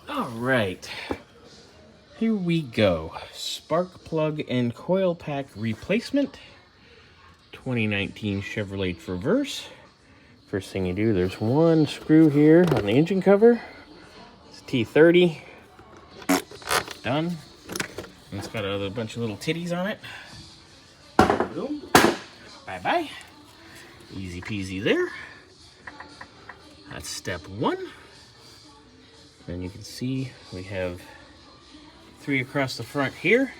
All right, here we go. Spark plug and coil pack replacement. 2019 Chevrolet Traverse. First thing you do, there's one screw here on the engine cover. It's T30. Done. And it's got a bunch of little titties on it. Boom. Bye-bye. Easy peasy there. That's step one. And you can see we have 3 across the front here.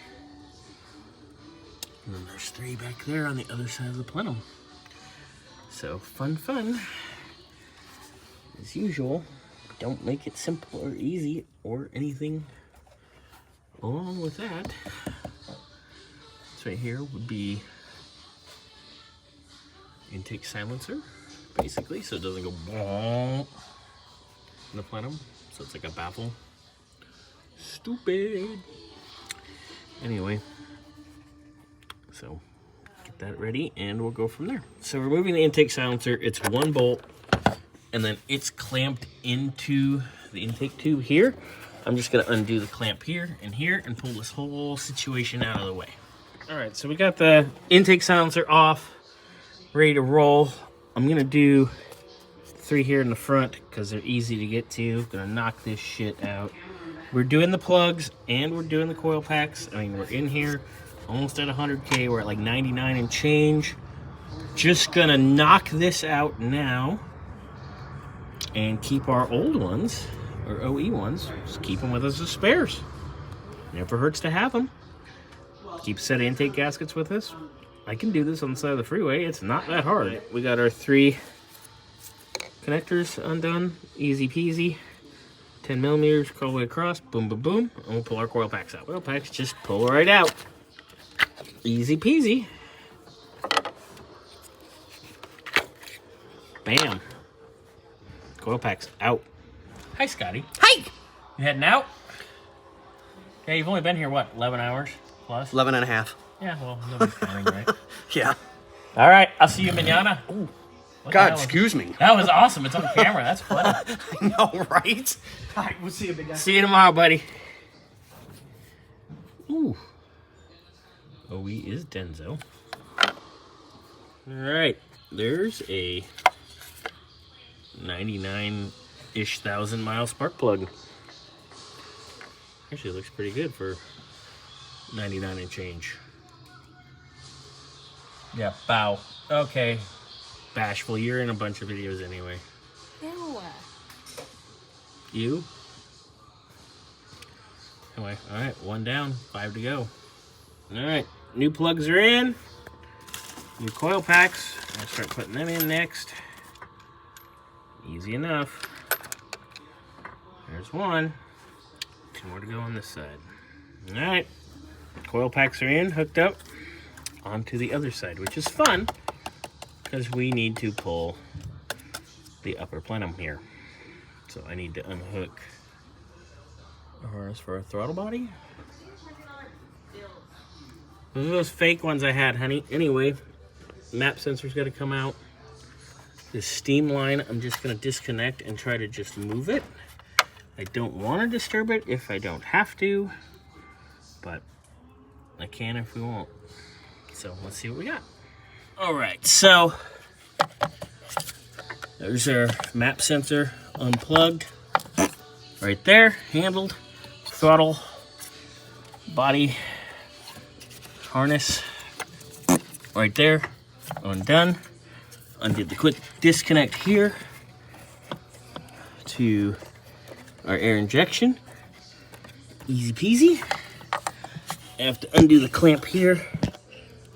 And then there's 3 back there on the other side of the plenum. So fun. As usual, don't make it simple or easy or anything along with that. This right here would be intake silencer, basically, so it doesn't go in the plenum. So it's like a baffle. Stupid. Anyway, so get that ready and we'll go from there. So removing the intake silencer, it's 1 bolt and then it's clamped into the intake tube here. I'm just gonna undo the clamp here and pull this whole situation out of the way. All right, so we got the intake silencer off, ready to roll. I'm gonna do 3 here in the front because they're easy to get to. Gonna knock this shit out. We're doing the plugs and we're doing the coil packs. I mean, we're in here almost at 100K. We're at like 99 and change. Just gonna knock this out now and keep our old ones, or OE ones, just keep them with us as spares. Never hurts to have them. Keep a set of intake gaskets with us. I can do this on the side of the freeway. It's not that hard. We got our 3 connectors undone, easy peasy. 10 millimeters, all the way across, boom, boom, boom, and we'll pull our coil packs out. Coil packs just pull right out. Easy peasy. Bam. Coil packs out. Hi, Scotty. Hi! You heading out? Yeah, you've only been here, what, 11 hours plus? 11 and a half. Yeah, well, nobody's counting, right? Yeah. All right, I'll see you manana. Ooh. God, excuse me. That was awesome. It's on camera. That's funny. I know, right? All right, we'll see you, big guy. See you tomorrow, buddy. Ooh. OE is Denzo. All right. There's a 99-ish thousand mile spark plug. Actually, looks pretty good for 99 and change. Yeah, bow. Okay. Bashful, you're in a bunch of videos anyway. Ew. You? Anyway, all right, 1 down, 5 to go. All right, new plugs are in. New coil packs. I'll start putting them in next. Easy enough. There's 1. 2 more to go on this side. All right, coil packs are in, hooked up. Onto the other side, which is fun because we need to pull the upper plenum here. So I need to unhook a harness for our throttle body. Those are those fake ones I had, honey. Anyway, map sensor's got to come out. This steam line, I'm just going to disconnect and try to just move it. I don't want to disturb it if I don't have to, but I can if we won't. So let's see what we got. All right, so there's our map sensor unplugged. Right there, handled. Throttle, body, harness, right there, undone. Undid the quick disconnect here to our air injection. Easy peasy. I have to undo the clamp here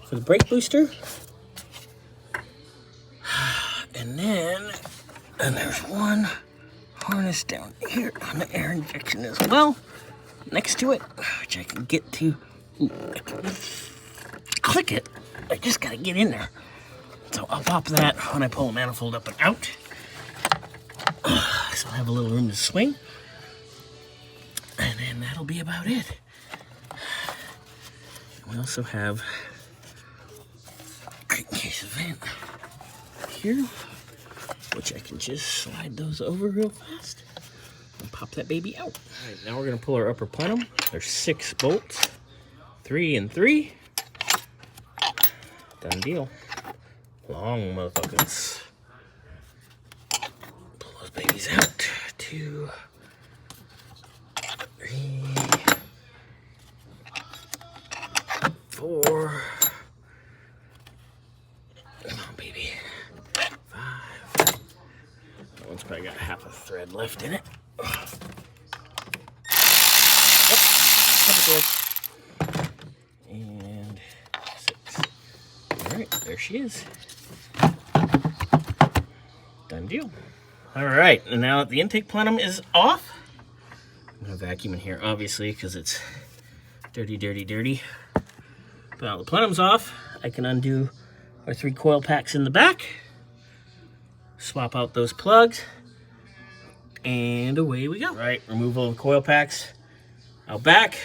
for the brake booster. And then, there's 1 harness down here on the air injection as well, next to it, which I can get to. Ooh, I can click it. I just gotta get in there. So I'll pop that when I pull the manifold up and out. So I have a little room to swing. And then that'll be about it. We also have a crankcase vent here, which I can just slide those over real fast. and pop that baby out. All right, now we're gonna pull our upper plenum. There's 6 bolts, 3 and 3. Done deal. Long motherfuckers. Pull those babies out. 2, 3, 4. Come on, baby. 5. That one's probably got half a thread left in it. And 6. All right, there she is. Done deal. All right, and now that the intake plenum is off, I'm gonna vacuum in here, obviously, because it's dirty, dirty, dirty. But now the plenum's off, I can undo our 3 coil packs in the back, swap out those plugs, and away we go. All right, removal of coil packs out back,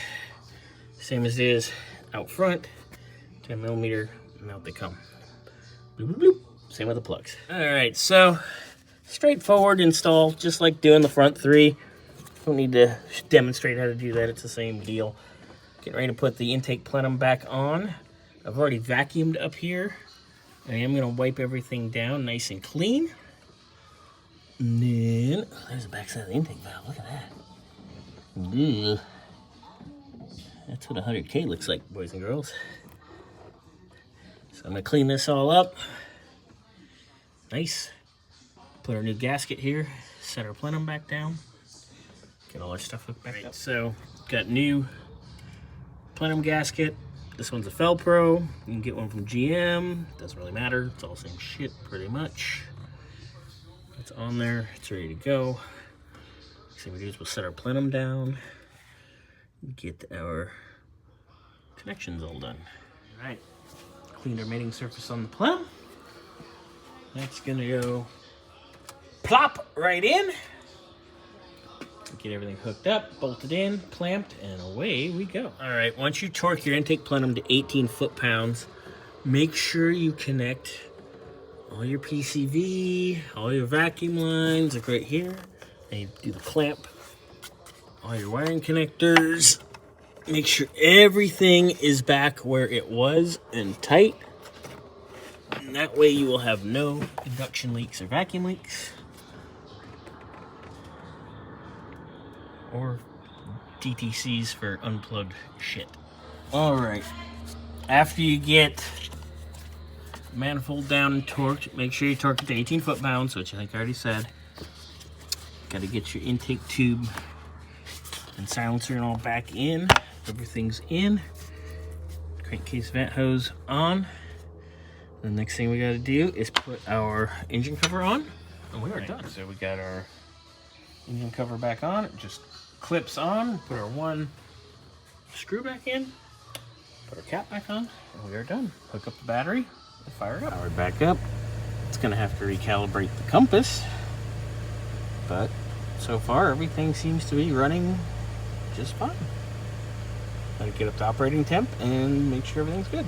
same as it is out front. 10mm, and out they come. Bloop, bloop, bloop. Same with the plugs. All right, so straightforward install, just like doing the front 3. Don't need to demonstrate how to do that, it's the same deal. Getting ready to put the intake plenum back on. I've already vacuumed up here. I am gonna wipe everything down nice and clean. And then, oh, there's the backside of the intake valve, look at that. Ugh. That's what 100K looks like, boys and girls. So I'm gonna clean this all up. Nice. Put our new gasket here, set our plenum back down, get all our stuff hooked back up. So, got new plenum gasket. This one's a Felpro. You can get one from GM. Doesn't really matter. It's all the same shit, pretty much. It's on there. It's ready to go. Next thing we do is we'll set our plenum down, get our connections all done. All right. Cleaned our mating surface on the plenum. That's gonna go plop right in. Get everything hooked up, bolted in, clamped, and away we go. All right, once you torque your intake plenum to 18 foot-pounds, make sure you connect all your PCV, all your vacuum lines, like right here, and you do the clamp, all your wiring connectors. Make sure everything is back where it was and tight. And that way you will have no induction leaks or vacuum leaks. Or DTCs for unplugged shit. All right, after you get manifold down and torqued, make sure you torque it to 18 foot-pounds, which I think I already said. Got to get your intake tube and silencer and all back in. Everything's in. Crankcase vent hose on. The next thing we got to do is put our engine cover on, and we are done. So we got our engine cover back on. It just clips on. Put our 1 screw back in. Put our cap back on, and we are done. Hook up the battery and fire it up. Powered back up. It's gonna have to recalibrate the compass, but so far everything seems to be running just fine. Gotta get up to operating temp and make sure everything's good.